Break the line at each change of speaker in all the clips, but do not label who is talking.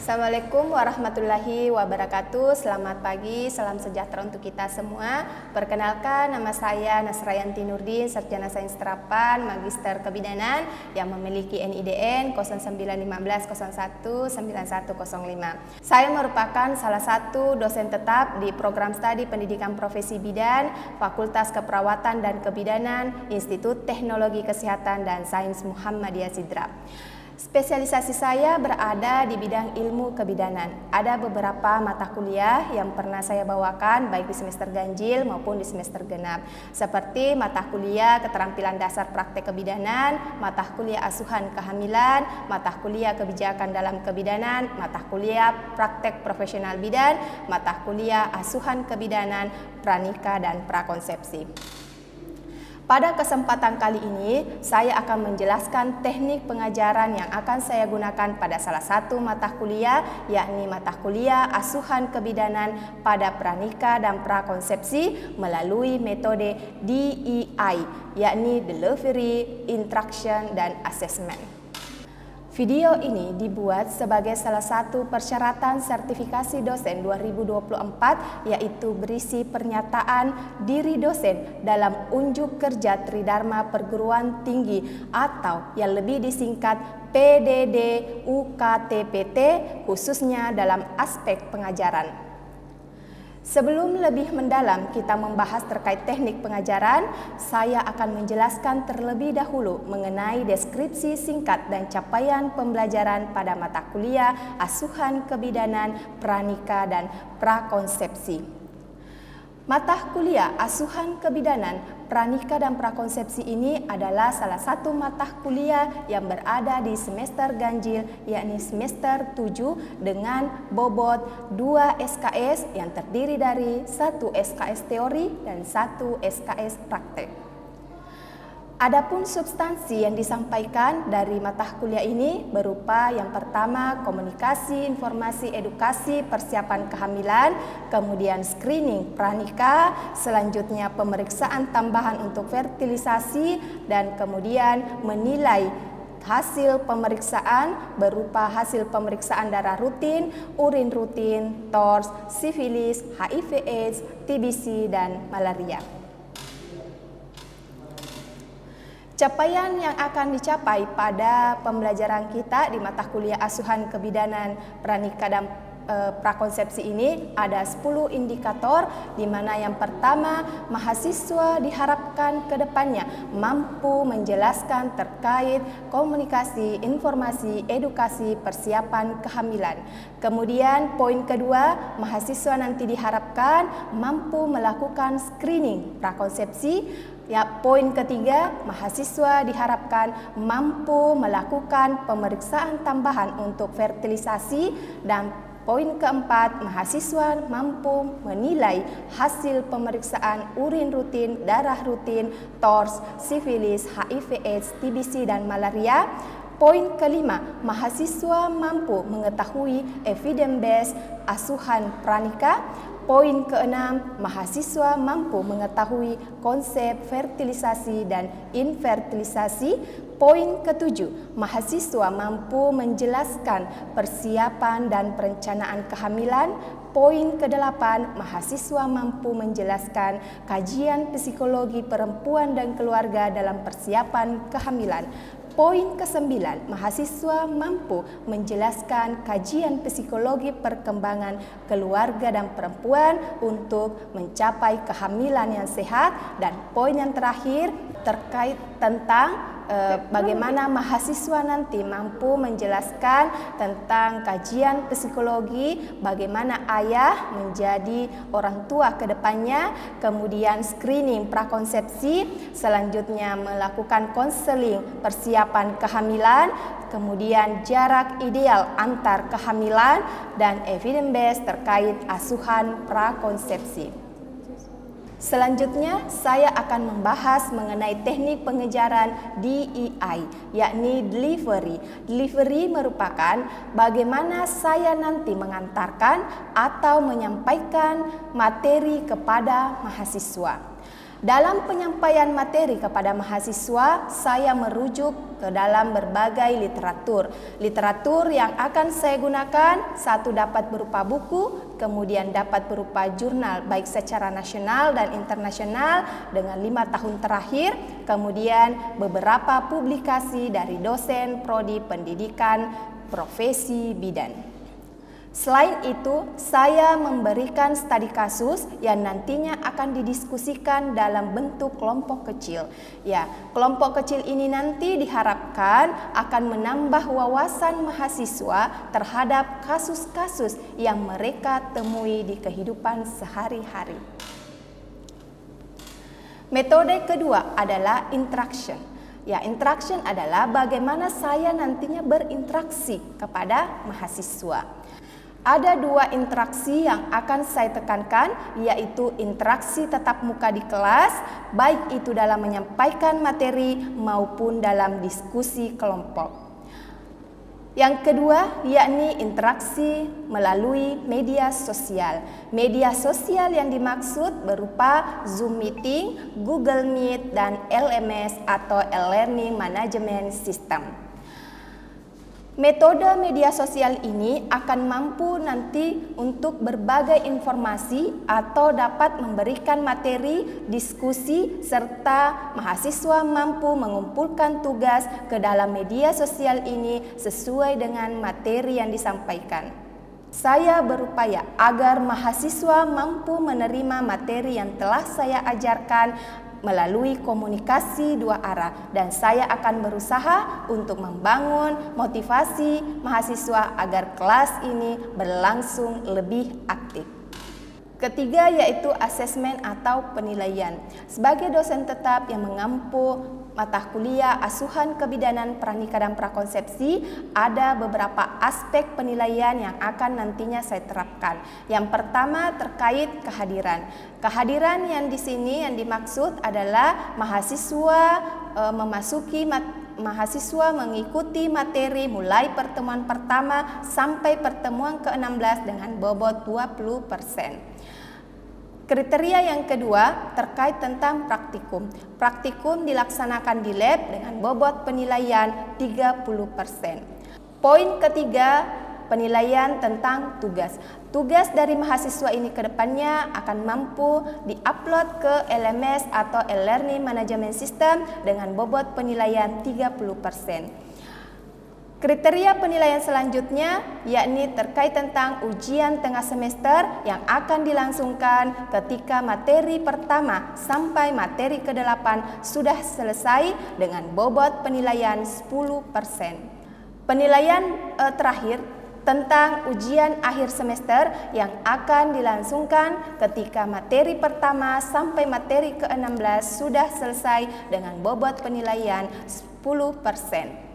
Assalamualaikum warahmatullahi wabarakatuh. Selamat pagi, salam sejahtera untuk kita semua. Perkenalkan, nama saya Nasrayanti Nurdin, Sarjana Sains Terapan, Magister Kebidanan yang memiliki NIDN 0915019105. Saya merupakan salah satu dosen tetap di program studi Pendidikan Profesi Bidan, Fakultas Keperawatan dan Kebidanan, Institut Teknologi Kesehatan dan Sains Muhammadiyah Sidrap. Spesialisasi saya berada di bidang ilmu kebidanan. Ada beberapa mata kuliah yang pernah saya bawakan baik di semester ganjil maupun di semester genap, seperti mata kuliah keterampilan dasar praktek kebidanan, mata kuliah asuhan kehamilan, mata kuliah kebijakan dalam kebidanan, mata kuliah praktek profesional bidan, mata kuliah asuhan kebidanan, pranikah dan prakonsepsi. Pada kesempatan kali ini, saya akan menjelaskan teknik pengajaran yang akan saya gunakan pada salah satu mata kuliah, yakni mata kuliah asuhan kebidanan pada pranikah dan prakonsepsi melalui metode DEI, yakni Delivery, Instruction, dan Assessment. Video ini dibuat sebagai salah satu persyaratan sertifikasi dosen 2024, yaitu berisi pernyataan diri dosen dalam unjuk kerja Tridharma Perguruan Tinggi atau yang lebih disingkat PDD UKTPT, khususnya dalam aspek pengajaran. Sebelum lebih mendalam kita membahas terkait teknik pengajaran, saya akan menjelaskan terlebih dahulu mengenai deskripsi singkat dan capaian pembelajaran pada mata kuliah asuhan kebidanan, pranikah, dan prakonsepsi. Mata kuliah asuhan kebidanan, pranikah, dan prakonsepsi ini adalah salah satu mata kuliah yang berada di semester ganjil, yakni semester 7 dengan bobot 2 SKS yang terdiri dari 1 SKS teori dan 1 SKS praktek. Adapun substansi yang disampaikan dari mata kuliah ini berupa yang pertama komunikasi, informasi, edukasi, persiapan kehamilan, kemudian screening pranikah, selanjutnya pemeriksaan tambahan untuk fertilisasi, dan kemudian menilai hasil pemeriksaan berupa hasil pemeriksaan darah rutin, urin rutin, TORS, sifilis, HIV/AIDS, TBC, dan malaria. Capaian yang akan dicapai pada pembelajaran kita di mata kuliah asuhan kebidanan, pranikah, dan prakonsepsi ini ada 10 indikator, di mana yang pertama mahasiswa diharapkan ke depannya mampu menjelaskan terkait komunikasi, informasi, edukasi, persiapan kehamilan. Kemudian poin kedua, mahasiswa nanti diharapkan mampu melakukan screening prakonsepsi. Ya, poin ketiga, mahasiswa diharapkan mampu melakukan pemeriksaan tambahan untuk fertilisasi, dan poin keempat, mahasiswa mampu menilai hasil pemeriksaan urin rutin, darah rutin, TORS, sifilis, HIV/AIDS, TBC, dan malaria. Poin kelima, mahasiswa mampu mengetahui evidence-based asuhan pranikah. Poin keenam, mahasiswa mampu mengetahui konsep fertilisasi dan infertilisasi. Poin ketujuh, mahasiswa mampu menjelaskan persiapan dan perencanaan kehamilan. Poin kedelapan, mahasiswa mampu menjelaskan kajian psikologi perempuan dan keluarga dalam persiapan kehamilan. Poin ke-9, mahasiswa mampu menjelaskan kajian psikologi perkembangan keluarga dan perempuan untuk mencapai kehamilan yang sehat. Dan poin yang terakhir terkait tentang bagaimana mahasiswa nanti mampu menjelaskan tentang kajian psikologi, bagaimana ayah menjadi orang tua ke depannya, kemudian screening prakonsepsi, selanjutnya melakukan konseling persiapan kehamilan, kemudian jarak ideal antar kehamilan, dan evidence-based terkait asuhan prakonsepsi. Selanjutnya, saya akan membahas mengenai teknik pengejaran DEI, yakni delivery. Delivery merupakan bagaimana saya nanti mengantarkan atau menyampaikan materi kepada mahasiswa. Dalam penyampaian materi kepada mahasiswa, saya merujuk ke dalam berbagai literatur. Literatur yang akan saya gunakan, satu dapat berupa buku, kemudian dapat berupa jurnal baik secara nasional dan internasional dengan 5 tahun terakhir, kemudian beberapa publikasi dari dosen prodi pendidikan profesi bidan. Selain itu, saya memberikan studi kasus yang nantinya akan didiskusikan dalam bentuk kelompok kecil. Ya, kelompok kecil ini nanti diharapkan akan menambah wawasan mahasiswa terhadap kasus-kasus yang mereka temui di kehidupan sehari-hari. Metode kedua adalah interaction. Ya, interaction adalah bagaimana saya nantinya berinteraksi kepada mahasiswa. Ada 2 interaksi yang akan saya tekankan, yaitu interaksi tatap muka di kelas, baik itu dalam menyampaikan materi maupun dalam diskusi kelompok. Yang kedua, yakni interaksi melalui media sosial. Media sosial yang dimaksud berupa Zoom Meeting, Google Meet, dan LMS atau e-learning management system. Metode media sosial ini akan mampu nanti untuk berbagai informasi atau dapat memberikan materi, diskusi, serta mahasiswa mampu mengumpulkan tugas ke dalam media sosial ini sesuai dengan materi yang disampaikan. Saya berupaya agar mahasiswa mampu menerima materi yang telah saya ajarkan melalui komunikasi 2 arah, dan saya akan berusaha untuk membangun motivasi mahasiswa agar kelas ini berlangsung lebih aktif. Ketiga yaitu asesmen atau penilaian. Sebagai dosen tetap yang mengampu mata kuliah asuhan kebidanan pranikah dan prakonsepsi, ada beberapa aspek penilaian yang akan nantinya saya terapkan. Yang pertama terkait kehadiran. Kehadiran yang di sini yang dimaksud adalah mahasiswa mahasiswa mengikuti materi mulai pertemuan pertama sampai pertemuan ke-16 dengan bobot 20%. Kriteria yang kedua terkait tentang praktikum. Praktikum dilaksanakan di lab dengan bobot penilaian 30%. Poin ketiga, penilaian tentang tugas. Tugas dari mahasiswa ini ke depannya akan mampu diupload ke LMS atau e-learning management system dengan bobot penilaian 30%. Kriteria penilaian selanjutnya yakni terkait tentang ujian tengah semester yang akan dilangsungkan ketika materi pertama sampai materi ke-8 sudah selesai dengan bobot penilaian 10%. Penilaian terakhir tentang ujian akhir semester yang akan dilangsungkan ketika materi pertama sampai materi ke-16 sudah selesai dengan bobot penilaian 10%.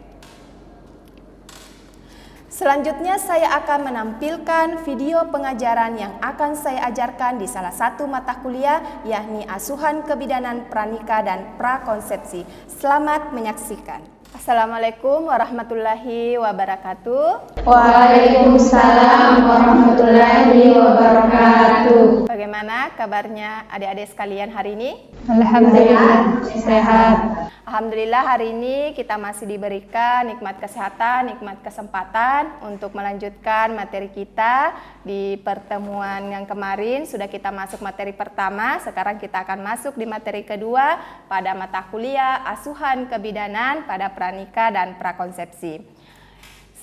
Selanjutnya saya akan menampilkan video pengajaran yang akan saya ajarkan di salah satu mata kuliah, yakni asuhan kebidanan pranikah dan prakonsepsi. Selamat menyaksikan. Assalamualaikum warahmatullahi wabarakatuh.
Waalaikumsalam warahmatullahi wabarakatuh.
Bagaimana kabarnya adik-adik sekalian hari ini?
Alhamdulillah sehat.
Alhamdulillah hari ini kita masih diberikan nikmat kesehatan, nikmat kesempatan untuk melanjutkan materi kita. Di pertemuan yang kemarin sudah kita masuk materi pertama, sekarang kita akan masuk di materi kedua pada mata kuliah asuhan kebidanan pada pranikah dan prakonsepsi.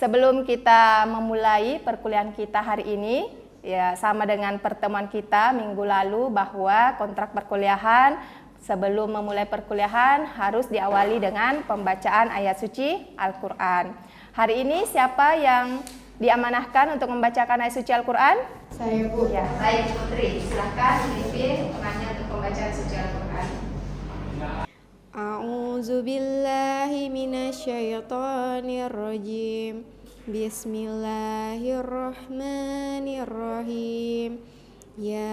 Sebelum kita memulai perkuliahan kita hari ini, ya sama dengan pertemuan kita minggu lalu bahwa kontrak perkuliahan sebelum memulai perkuliahan harus diawali dengan pembacaan ayat suci Al-Quran. Hari ini siapa yang diamanahkan untuk membacakan ayat suci Al-Quran?
Saya, Bu.
Ya, baik Putri, silahkan dipimpin penanya untuk pembacaan suci Al-Quran.
A'udzu billahi minasyaitonir rajim. Bismillahirrahmanirrahim. Ya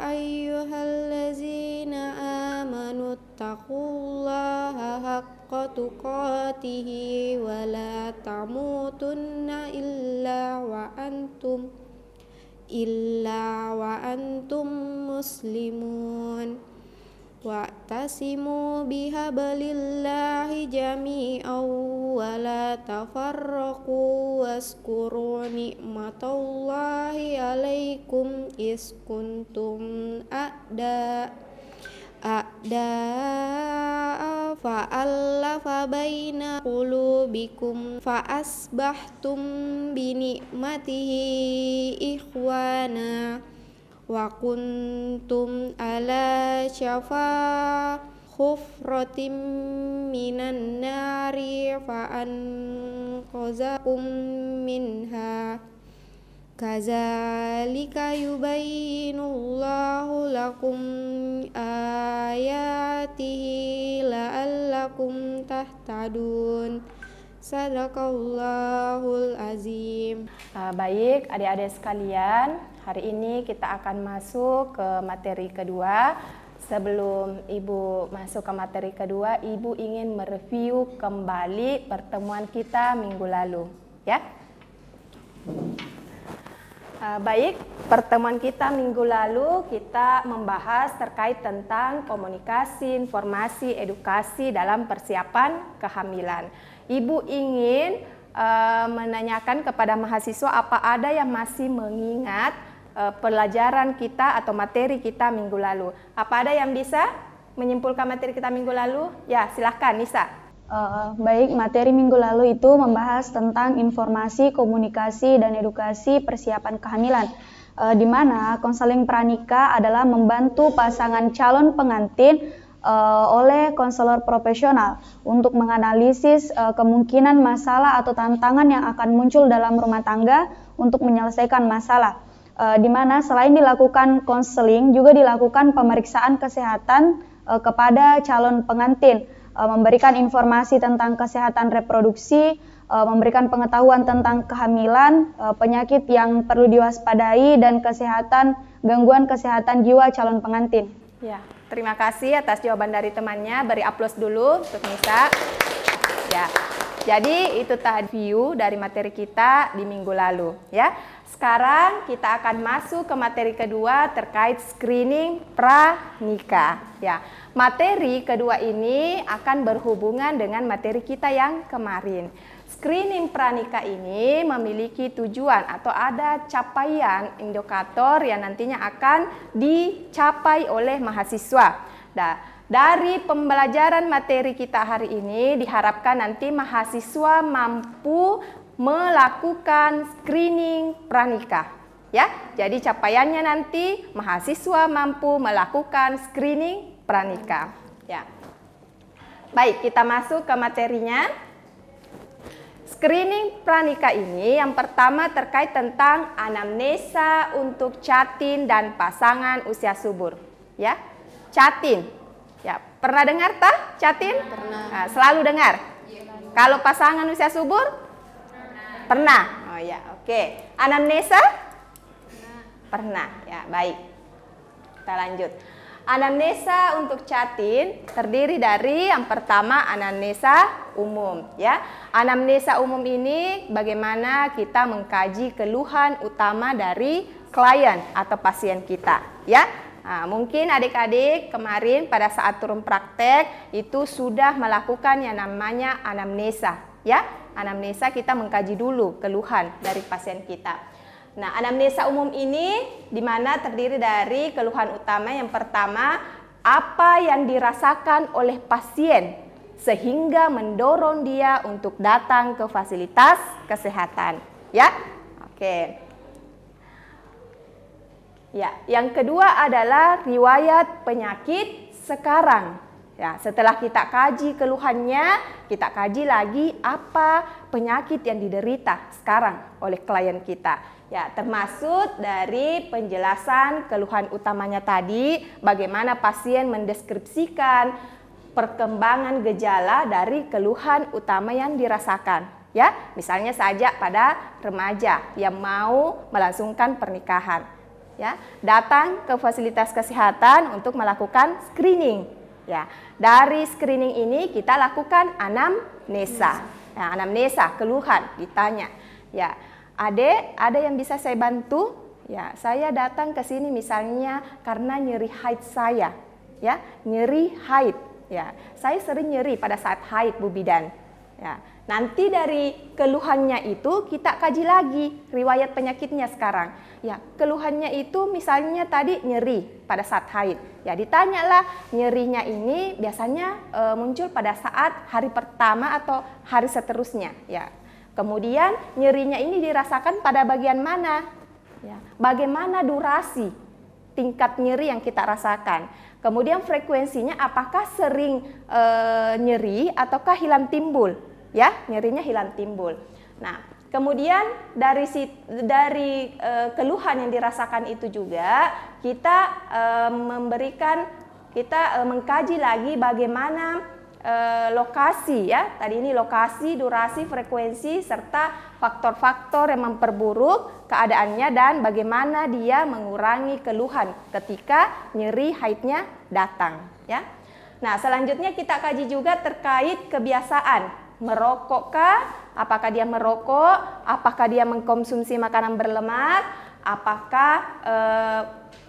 ayyuhallazina amanu taqullaha haqqa tuqatih wa la tamutunna illa wa antum muslimun. Wa'tasimu bihablillahi jami'an wa la tafarraqu waskuru ni'matallahi alaikum is kuntum a'da'a fa'allafa baina qulubikum fa'asbahtum binikmatihi ikhwana wa kuntum ala syafa khufratim minan nari fa'anqazakum minha kadzalika yubayyinullahu lakum ayatihi la'allakum tahtadun. Sadaqallahul azim.
Baik, adik-adik sekalian, hari ini kita akan masuk ke materi kedua. Sebelum Ibu masuk ke materi kedua, Ibu ingin mereview kembali pertemuan kita minggu lalu, ya. Baik, pertemuan kita minggu lalu kita membahas terkait tentang komunikasi, informasi, edukasi dalam persiapan kehamilan. Ibu ingin menanyakan kepada mahasiswa apa ada yang masih mengingat pelajaran kita atau materi kita minggu lalu. Apa ada yang bisa menyimpulkan materi kita minggu lalu? Ya, silahkan Nisa.
Baik, materi minggu lalu itu membahas tentang informasi, komunikasi, dan edukasi persiapan kehamilan, di mana konseling pranikah adalah membantu pasangan calon pengantin oleh konselor profesional untuk menganalisis kemungkinan masalah atau tantangan yang akan muncul dalam rumah tangga untuk menyelesaikan masalah, di mana selain dilakukan konseling juga dilakukan pemeriksaan kesehatan kepada calon pengantin, memberikan informasi tentang kesehatan reproduksi, memberikan pengetahuan tentang kehamilan, penyakit yang perlu diwaspadai, dan gangguan kesehatan jiwa calon pengantin.
Ya, terima kasih atas jawaban dari temannya. Beri aplaus dulu untuk Nisa. Ya, jadi itu tadi view dari materi kita di minggu lalu. Ya, sekarang kita akan masuk ke materi kedua terkait screening pranikah. Ya. Materi kedua ini akan berhubungan dengan materi kita yang kemarin. Screening pranikah ini memiliki tujuan atau ada capaian indikator yang nantinya akan dicapai oleh mahasiswa. Nah, dari pembelajaran materi kita hari ini diharapkan nanti mahasiswa mampu melakukan screening pranikah. Ya, jadi capaiannya nanti mahasiswa mampu melakukan screening pranikah. Ya. Baik, kita masuk ke materinya. Screening pranikah ini yang pertama terkait tentang anamnesa untuk catin dan pasangan usia subur. Ya, catin. Ya, pernah dengar tak catin?
Pernah.
Nah, selalu dengar. Kalau pasangan usia subur? Pernah. Oh ya, oke. Anamnesa? Pernah. Ya, baik. Kita lanjut. Anamnesa untuk catin terdiri dari yang pertama anamnesa umum, ya. Anamnesa umum ini bagaimana kita mengkaji keluhan utama dari klien atau pasien kita, ya. Nah, mungkin adik-adik kemarin pada saat turun praktek itu sudah melakukan yang namanya anamnesa, ya. Anamnesa kita mengkaji dulu keluhan dari pasien kita. Nah, anamnesa umum ini di mana terdiri dari keluhan utama yang pertama, apa yang dirasakan oleh pasien sehingga mendorong dia untuk datang ke fasilitas kesehatan, ya. Oke. Ya, yang kedua adalah riwayat penyakit sekarang. Ya, setelah kita kaji keluhannya, kita kaji lagi apa penyakit yang diderita sekarang oleh klien kita. Ya, termasuk dari penjelasan keluhan utamanya tadi, bagaimana pasien mendeskripsikan perkembangan gejala dari keluhan utama yang dirasakan. Ya, misalnya saja pada remaja yang mau melangsungkan pernikahan. Ya, datang ke fasilitas kesehatan untuk melakukan screening. Ya, dari screening ini kita lakukan anamnesa. Nah, anamnesa keluhan ditanya. Ya, Adek, ada yang bisa saya bantu Ya, saya datang ke sini misalnya karena nyeri haid saya, ya, nyeri haid. Ya, saya sering nyeri pada saat haid, Bu Bidan. Ya, nanti dari keluhannya itu kita kaji lagi riwayat penyakitnya sekarang. Ya, keluhannya itu misalnya tadi nyeri pada saat haid. Ya, ditanyalah nyerinya ini biasanya muncul pada saat hari pertama atau hari seterusnya. Ya, kemudian nyerinya ini dirasakan pada bagian mana? Ya, bagaimana durasi tingkat nyeri yang kita rasakan? Kemudian frekuensinya apakah sering nyeri ataukah hilang timbul? Ya, nyerinya hilang timbul. Nah, kemudian dari keluhan yang dirasakan itu juga kita mengkaji lagi bagaimana lokasi, ya. Tadi ini lokasi, durasi, frekuensi serta faktor-faktor yang memperburuk keadaannya dan bagaimana dia mengurangi keluhan ketika nyeri haidnya datang, ya. Nah, selanjutnya kita kaji juga terkait kebiasaan. Merokokkah? Apakah dia merokok? Apakah dia mengkonsumsi makanan berlemak? Apakah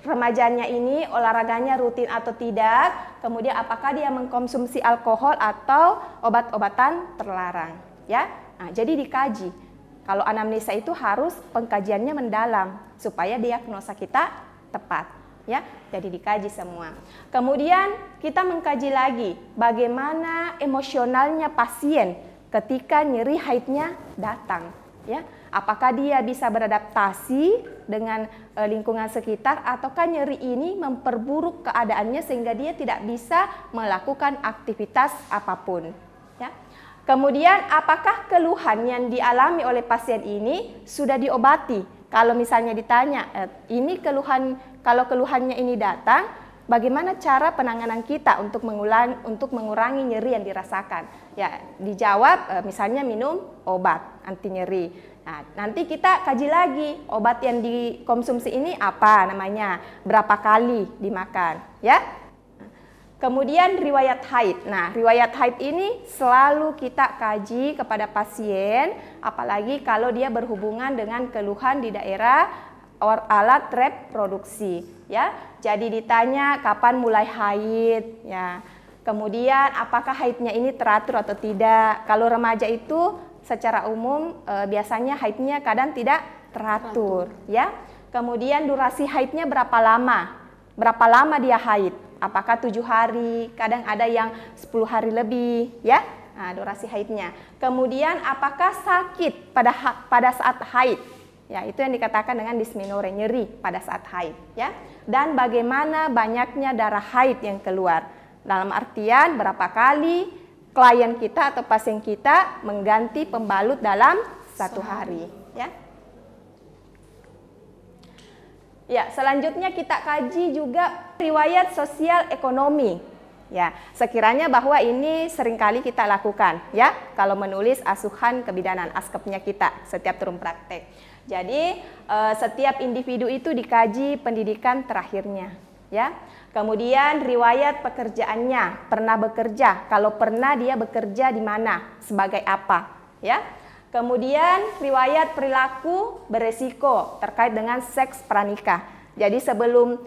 remajanya ini olahraganya rutin atau tidak? Kemudian apakah dia mengkonsumsi alkohol atau obat-obatan terlarang? Ya, nah, jadi dikaji. Kalau anamnesa itu harus pengkajiannya mendalam supaya diagnosa kita tepat. Ya, jadi dikaji semua. Kemudian kita mengkaji lagi bagaimana emosionalnya pasien ketika nyeri haidnya datang. Ya, apakah dia bisa beradaptasi dengan lingkungan sekitar ataukah nyeri ini memperburuk keadaannya sehingga dia tidak bisa melakukan aktivitas apapun. Ya. Kemudian apakah keluhan yang dialami oleh pasien ini sudah diobati? Kalau misalnya ditanya, kalau keluhannya ini datang, bagaimana cara penanganan kita untuk mengurangi nyeri yang dirasakan? Ya, dijawab misalnya minum obat anti nyeri. Nah, nanti kita kaji lagi obat yang dikonsumsi ini apa namanya, berapa kali dimakan, ya. Kemudian riwayat haid. Nah, riwayat haid ini selalu kita kaji kepada pasien, apalagi kalau dia berhubungan dengan keluhan di daerah alat reproduksi, ya. Jadi ditanya kapan mulai haid, ya. Kemudian apakah haidnya ini teratur atau tidak? Kalau remaja itu secara umum biasanya haidnya kadang tidak teratur, ya. Kemudian durasi haidnya berapa lama? Berapa lama dia haid? Apakah 7 hari? Kadang ada yang 10 hari lebih, ya. Nah, durasi haidnya. Kemudian apakah sakit pada saat haid? Ya, itu yang dikatakan dengan dysmenorrhea, nyeri pada saat haid, ya. Dan bagaimana banyaknya darah haid yang keluar? Dalam artian berapa kali klien kita atau pasien kita mengganti pembalut dalam 1 hari, ya. Ya, selanjutnya kita kaji juga riwayat sosial ekonomi. Ya, sekiranya bahwa ini seringkali kita lakukan, ya, kalau menulis asuhan kebidanan askepnya kita setiap turun praktek. Jadi setiap individu itu dikaji pendidikan terakhirnya, ya. Kemudian riwayat pekerjaannya, pernah bekerja, kalau pernah dia bekerja di mana, sebagai apa, ya. Kemudian riwayat perilaku beresiko terkait dengan seks pranikah. Jadi sebelum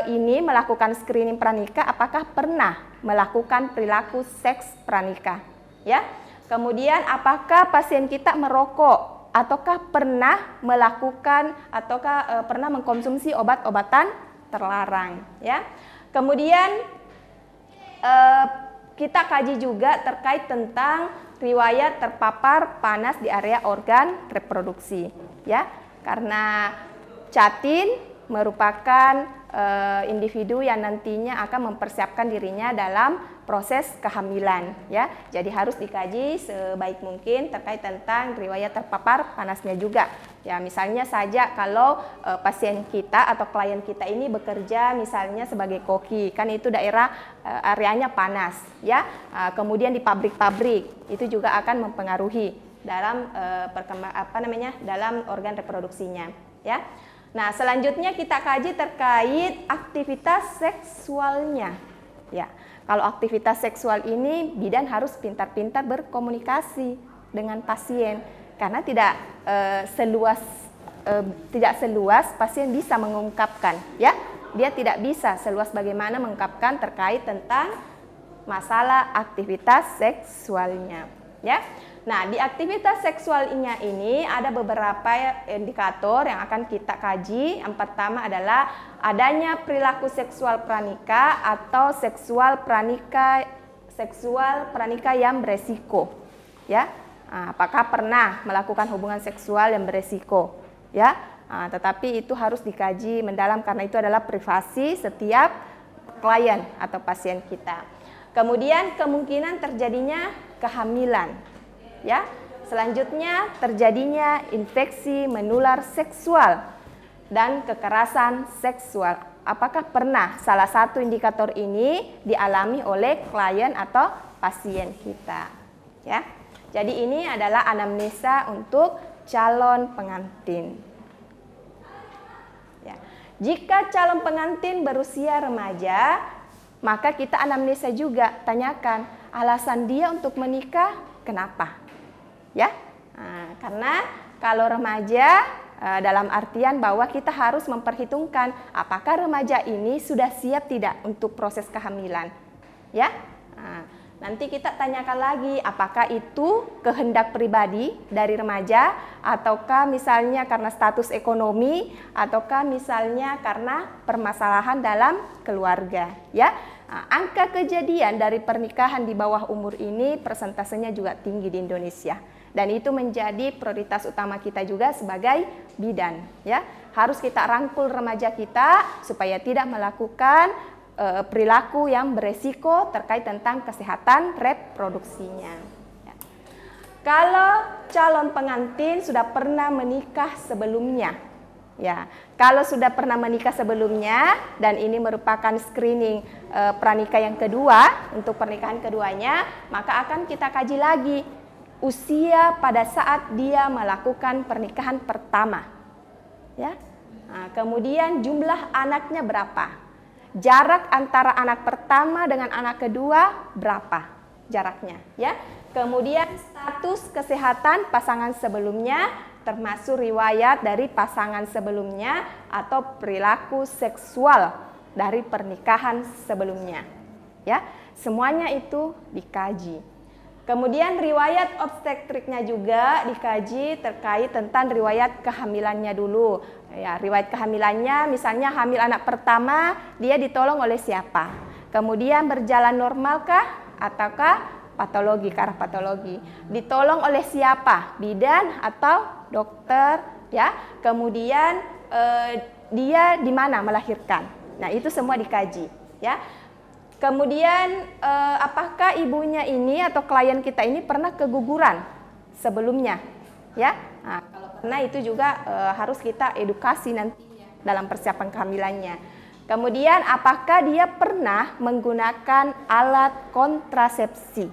ini melakukan screening pranikah, apakah pernah melakukan perilaku seks pranikah? Ya. Kemudian apakah pasien kita merokok ataukah pernah melakukan ataukah pernah mengkonsumsi obat-obatan terlarang? Ya. Kemudian kita kaji juga terkait tentang riwayat terpapar panas di area organ reproduksi, ya, karena catin merupakan individu yang nantinya akan mempersiapkan dirinya dalam proses kehamilan, ya. Jadi harus dikaji sebaik mungkin terkait tentang riwayat terpapar panasnya juga. Ya, misalnya saja kalau pasien kita atau klien kita ini bekerja misalnya sebagai koki, kan itu daerah areanya panas, ya. Kemudian di pabrik-pabrik itu juga akan mempengaruhi dalam dalam organ reproduksinya, ya. Nah, selanjutnya kita kaji terkait aktivitas seksualnya. Ya, kalau aktivitas seksual ini bidan harus pintar-pintar berkomunikasi dengan pasien karena tidak seluas tidak seluas pasien bisa mengungkapkan, ya. Dia tidak bisa seluas bagaimana mengungkapkan terkait tentang masalah aktivitas seksualnya, ya. Nah, di aktivitas seksualnya ini ada beberapa indikator yang akan kita kaji. Yang pertama adalah adanya perilaku seksual pranikah atau seksual pranikah yang beresiko, ya. Apakah pernah melakukan hubungan seksual yang beresiko, ya. Tetapi itu harus dikaji mendalam karena itu adalah privasi setiap klien atau pasien kita. Kemudian kemungkinan terjadinya kehamilan, ya. Selanjutnya terjadinya infeksi menular seksual dan kekerasan seksual. Apakah pernah salah satu indikator ini dialami oleh klien atau pasien kita, ya. Jadi ini adalah anamnesa untuk calon pengantin. Ya. Jika calon pengantin berusia remaja, maka kita anamnesa juga, tanyakan alasan dia untuk menikah kenapa, ya. Karena kalau remaja dalam artian bahwa kita harus memperhitungkan apakah remaja ini sudah siap tidak untuk proses kehamilan, ya. Nanti kita tanyakan lagi apakah itu kehendak pribadi dari remaja ataukah misalnya karena status ekonomi ataukah misalnya karena permasalahan dalam keluarga, ya. Angka kejadian dari pernikahan di bawah umur ini persentasenya juga tinggi di Indonesia dan itu menjadi prioritas utama kita juga sebagai bidan, ya. Harus kita rangkul remaja kita supaya tidak melakukan perilaku yang beresiko terkait tentang kesehatan reproduksinya. Ya. Kalau calon pengantin sudah pernah menikah sebelumnya, ya, kalau sudah pernah menikah sebelumnya dan ini merupakan screening pranikah yang kedua untuk pernikahan keduanya, maka akan kita kaji lagi usia pada saat dia melakukan pernikahan pertama, ya. Kemudian jumlah anaknya berapa? Jarak antara anak pertama dengan anak kedua berapa jaraknya, ya. Kemudian status kesehatan pasangan sebelumnya termasuk riwayat dari pasangan sebelumnya atau perilaku seksual dari pernikahan sebelumnya, ya. Semuanya itu dikaji. Kemudian riwayat obstetriknya juga dikaji terkait tentang riwayat kehamilannya dulu. Ya, riwayat kehamilannya misalnya hamil anak pertama dia ditolong oleh siapa? Kemudian berjalan normalkah ataukah patologi, ke arah patologi? Ditolong oleh siapa? Bidan atau dokter, ya. Kemudian dia di mana melahirkan? Nah, itu semua dikaji, ya. Kemudian apakah ibunya ini atau klien kita ini pernah keguguran sebelumnya, ya? Nah, kalau pernah itu juga harus kita edukasi nantinya dalam persiapan kehamilannya. Kemudian apakah dia pernah menggunakan alat kontrasepsi,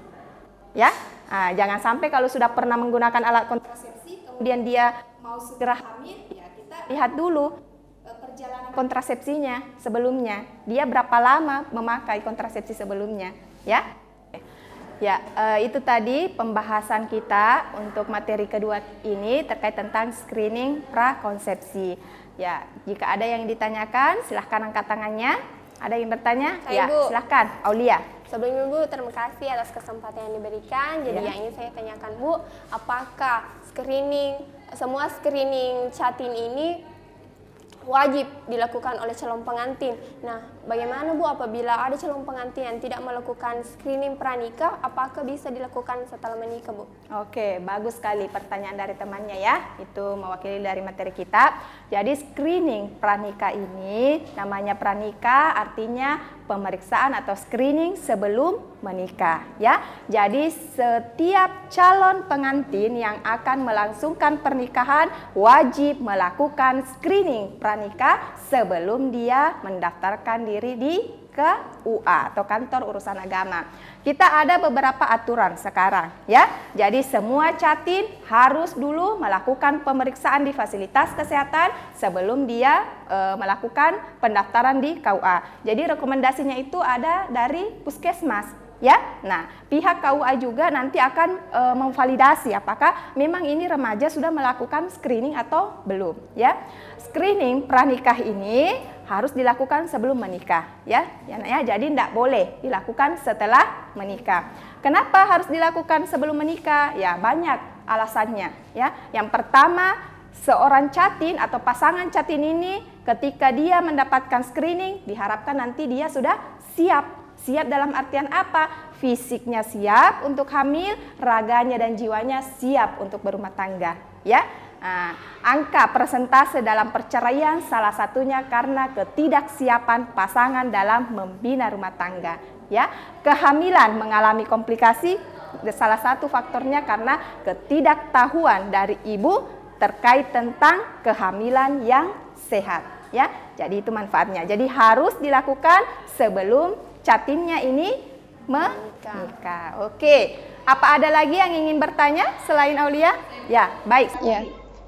ya? Nah, jangan sampai kalau sudah pernah menggunakan alat kontrasepsi kemudian dia mau segera hamil, ya kita lihat dulu perjalanan kontrasepsinya sebelumnya, dia berapa lama memakai kontrasepsi sebelumnya, ya. Ya, itu tadi pembahasan kita untuk materi kedua ini terkait tentang screening prakonsepsi. Ya, jika ada yang ditanyakan silahkan angkat tangannya. Ada yang bertanya?
Saya,
Ya,
Bu.
silahkan. Aulia.
Sebelumnya Bu, terima kasih atas kesempatan yang diberikan. Jadi
Ya.
yang ingin saya tanyakan Bu, apakah semua screening catin ini wajib dilakukan oleh calon pengantin? Nah, bagaimana Bu apabila ada calon pengantin yang tidak melakukan screening pranikah, apakah bisa dilakukan setelah menikah Bu?
Oke, bagus sekali pertanyaan dari temannya ya. Itu mewakili dari materi kita. Jadi screening pranikah ini namanya pranikah artinya pemeriksaan atau screening sebelum menikah, ya. Jadi setiap calon pengantin yang akan melangsungkan pernikahan wajib melakukan screening pranikah sebelum dia mendaftarkan diri di KUA atau Kantor Urusan Agama. Kita ada beberapa aturan sekarang, ya. Jadi semua catin harus dulu melakukan pemeriksaan di fasilitas kesehatan sebelum dia melakukan pendaftaran di KUA. Jadi rekomendasinya itu ada dari puskesmas, ya. Nah, pihak KUA juga nanti akan memvalidasi apakah memang ini remaja sudah melakukan screening atau belum, ya. Screening pranikah ini harus dilakukan sebelum menikah, ya. Jadi tidak boleh dilakukan setelah menikah. Kenapa harus dilakukan sebelum menikah? Ya, banyak alasannya, ya. Yang pertama, seorang catin atau pasangan catin ini ketika dia mendapatkan screening diharapkan nanti dia sudah siap. Siap dalam artian apa? Fisiknya siap untuk hamil, raganya dan jiwanya siap untuk berumah tangga, ya. Nah, angka persentase dalam perceraian salah satunya karena ketidaksiapan pasangan dalam membina rumah tangga, ya. Kehamilan mengalami komplikasi, salah satu faktornya karena ketidaktahuan dari ibu terkait tentang kehamilan yang sehat, ya. Jadi itu manfaatnya. Jadi harus dilakukan sebelum catinnya ini menikah. Oke. Apa ada lagi yang ingin bertanya selain Aulia? Ya, baik.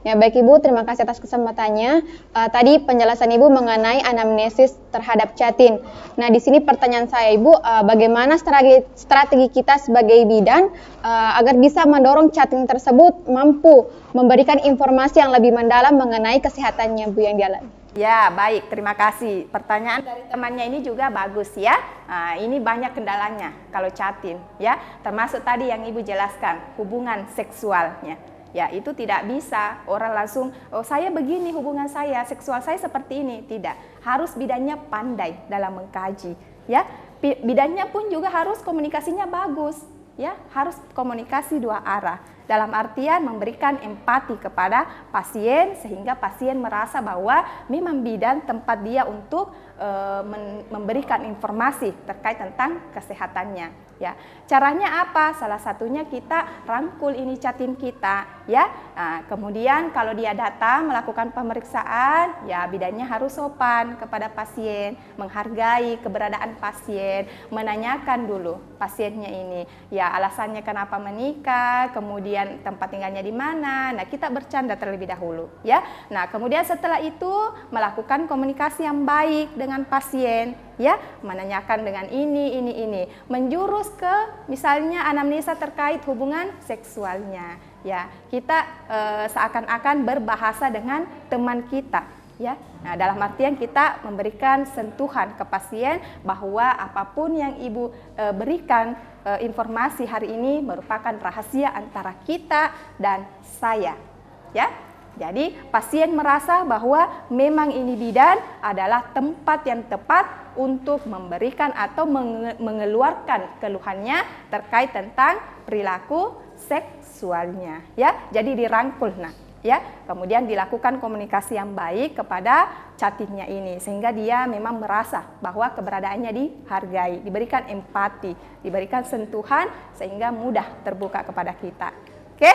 Ya, baik Ibu, terima kasih atas kesempatannya. Tadi penjelasan Ibu mengenai anamnesis terhadap catin. Nah, di sini pertanyaan saya Ibu, bagaimana strategi kita sebagai bidan agar bisa mendorong catin tersebut mampu memberikan informasi yang lebih mendalam mengenai kesehatannya Bu yang dialami?
Ya, baik. Terima kasih. Pertanyaan dari temannya ini juga bagus, ya. Nah, ini banyak kendalanya kalau catin, ya. Termasuk tadi yang Ibu jelaskan, hubungan seksualnya. Ya, itu tidak bisa orang langsung, oh saya begini hubungan saya, seksual saya seperti ini. Tidak. Harus bidannya pandai dalam mengkaji, ya. Bidannya pun juga harus komunikasinya bagus, ya. Harus komunikasi dua arah. Dalam artian memberikan empati kepada pasien sehingga pasien merasa bahwa memang bidan tempat dia untuk memberikan informasi terkait tentang kesehatannya, ya. Caranya apa? Salah satunya kita rangkul ini catin kita, ya. Nah, kemudian kalau dia datang melakukan pemeriksaan, ya bidannya harus sopan kepada pasien, menghargai keberadaan pasien, menanyakan dulu pasiennya ini, ya alasannya kenapa menikah, kemudian tempat tinggalnya di mana. Nah, kita bercanda terlebih dahulu, ya. Nah, kemudian setelah itu melakukan komunikasi yang baik dengan pasien, ya, menanyakan dengan ini, menjurus ke misalnya anamnesa terkait hubungan seksualnya, ya. Kita seakan-akan berbahasa dengan teman kita, ya. Nah, dalam artian kita memberikan sentuhan ke pasien bahwa apapun yang Ibu berikan informasi hari ini merupakan rahasia antara kita dan saya, ya. Jadi pasien merasa bahwa memang ini bidan adalah tempat yang tepat untuk memberikan atau mengeluarkan keluhannya terkait tentang perilaku seksualnya, ya. Jadi dirangkul, nah, ya. Kemudian dilakukan komunikasi yang baik kepada catinnya ini sehingga dia memang merasa bahwa keberadaannya dihargai, diberikan empati, diberikan sentuhan sehingga mudah terbuka kepada kita. Oke?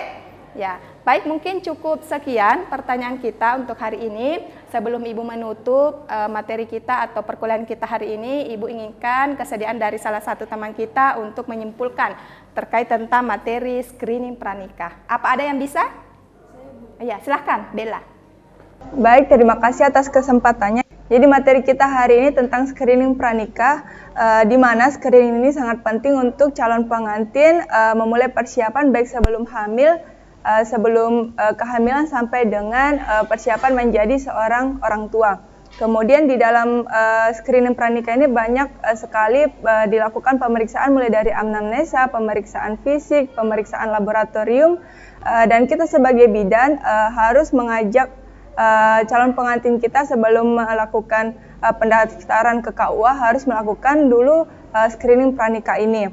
Ya, baik, mungkin cukup sekian pertanyaan kita untuk hari ini. Sebelum Ibu menutup materi kita atau perkuliahan kita hari ini, Ibu inginkan kesediaan dari salah satu teman kita untuk menyimpulkan terkait tentang materi screening pranikah. Apa ada yang bisa? Ya, silahkan, Bella.
Baik, terima kasih atas kesempatannya. Jadi materi kita hari ini tentang screening pranikah, di mana screening ini sangat penting untuk calon pengantin memulai persiapan baik sebelum hamil, sebelum kehamilan sampai dengan persiapan menjadi seorang orang tua. Kemudian di dalam screening pranikah ini banyak sekali dilakukan pemeriksaan mulai dari anamnesa, pemeriksaan fisik, pemeriksaan laboratorium, dan kita sebagai bidan harus mengajak calon pengantin kita sebelum melakukan pendaftaran ke KUA harus melakukan dulu screening pranikah ini.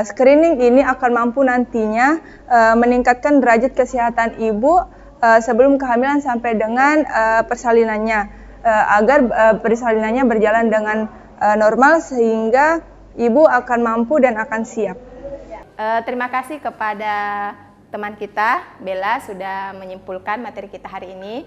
Screening ini akan mampu nantinya meningkatkan derajat kesehatan ibu sebelum kehamilan sampai dengan persalinannya, agar persalinannya berjalan dengan normal sehingga ibu akan mampu dan akan siap.
Terima kasih kepada teman kita Bella sudah menyimpulkan materi kita hari ini.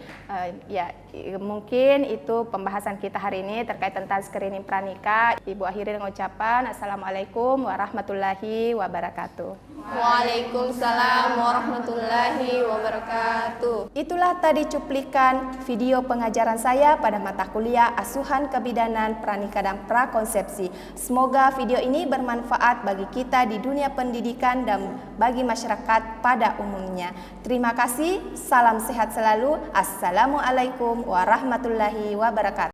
Ya, Mungkin itu pembahasan kita hari ini terkait tentang screening pranikah. Ibu akhiri dengan ucapan Assalamualaikum warahmatullahi wabarakatuh.
Waalaikumsalam warahmatullahi wabarakatuh.
Itulah tadi cuplikan video pengajaran saya pada mata kuliah Asuhan Kebidanan Pranikah dan Prakonsepsi. Semoga video ini bermanfaat bagi kita di dunia pendidikan dan bagi masyarakat pada umumnya. Terima kasih, salam sehat selalu. Assalamualaikum warahmatullahi wabarakatuh.